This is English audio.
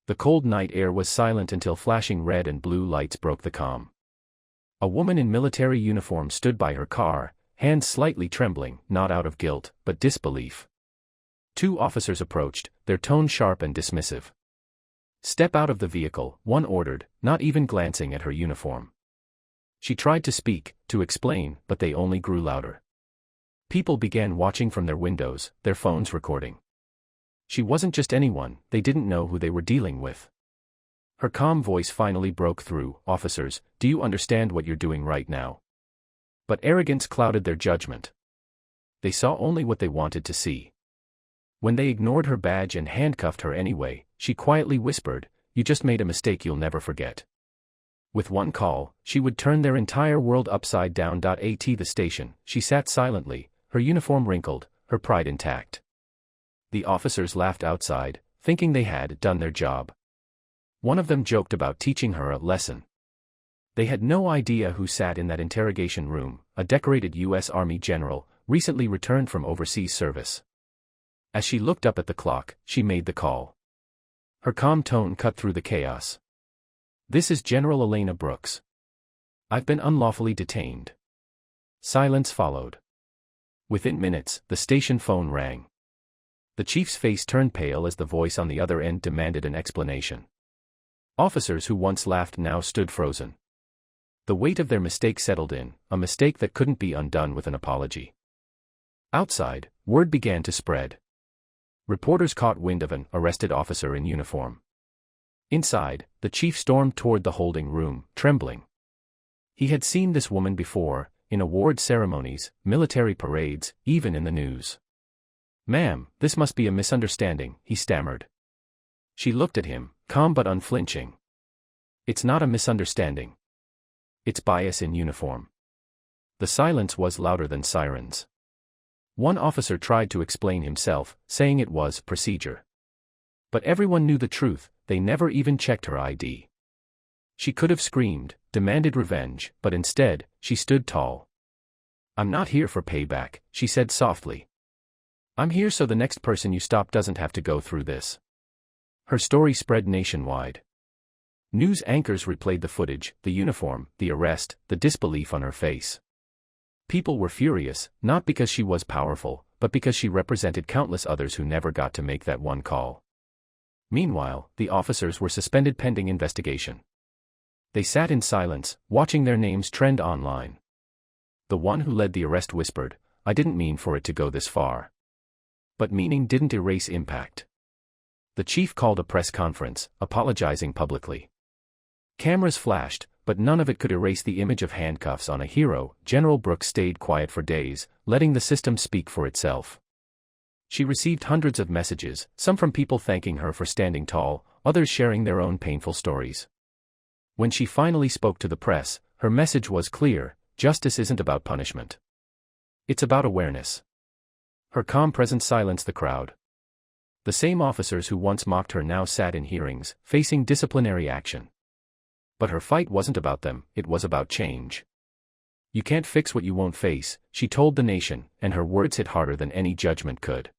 The cold night air was silent until flashing red and blue lights broke the calm. A woman in military uniform stood by her car, hands slightly trembling, not out of guilt, but disbelief. Two officers approached, their tone sharp and dismissive. "Step out of the vehicle," one ordered, not even glancing at her uniform. She tried to speak, to explain, but they only grew louder. People began watching from their windows, their phones recording. She wasn't just anyone, they didn't know who they were dealing with. Her calm voice finally broke through. "Officers, do you understand what you're doing right now?" But arrogance clouded their judgment. They saw only what they wanted to see. When they ignored her badge and handcuffed her anyway, she quietly whispered, "You just made a mistake you'll never forget." With one call, she would turn their entire world upside down. At the station, she sat silently, her uniform wrinkled, her pride intact. The officers laughed outside, thinking they had done their job. One of them joked about teaching her a lesson. They had no idea who sat in that interrogation room, a decorated U.S. Army general, recently returned from overseas service. As she looked up at the clock, she made the call. Her calm tone cut through the chaos. "This is General Elena Brooks. I've been unlawfully detained." Silence followed. Within minutes, the station phone rang. The chief's face turned pale as the voice on the other end demanded an explanation. Officers who once laughed now stood frozen. The weight of their mistake settled in, a mistake that couldn't be undone with an apology. Outside, word began to spread. Reporters caught wind of an arrested officer in uniform. Inside, the chief stormed toward the holding room, trembling. He had seen this woman before, in award ceremonies, military parades, even in the news. "Ma'am, this must be a misunderstanding," he stammered. She looked at him, calm but unflinching. "It's not a misunderstanding. It's bias in uniform." The silence was louder than sirens. One officer tried to explain himself, saying it was procedure. But everyone knew the truth, they never even checked her ID. She could have screamed, demanded revenge, but instead, she stood tall. "I'm not here for payback," she said softly. "I'm here so the next person you stop doesn't have to go through this." Her story spread nationwide. News anchors replayed the footage, the uniform, the arrest, the disbelief on her face. People were furious, not because she was powerful, but because she represented countless others who never got to make that one call. Meanwhile, the officers were suspended pending investigation. They sat in silence, watching their names trend online. The one who led the arrest whispered, "I didn't mean for it to go this far." But meaning didn't erase impact. The chief called a press conference, apologizing publicly. Cameras flashed, but none of it could erase the image of handcuffs on a hero. General Brooks stayed quiet for days, letting the system speak for itself. She received hundreds of messages, some from people thanking her for standing tall, others sharing their own painful stories. When she finally spoke to the press, her message was clear: justice isn't about punishment. It's about awareness. Her calm presence silenced the crowd. The same officers who once mocked her now sat in hearings, facing disciplinary action. But her fight wasn't about them, it was about change. "You can't fix what you won't face," she told the nation, and her words hit harder than any judgment could.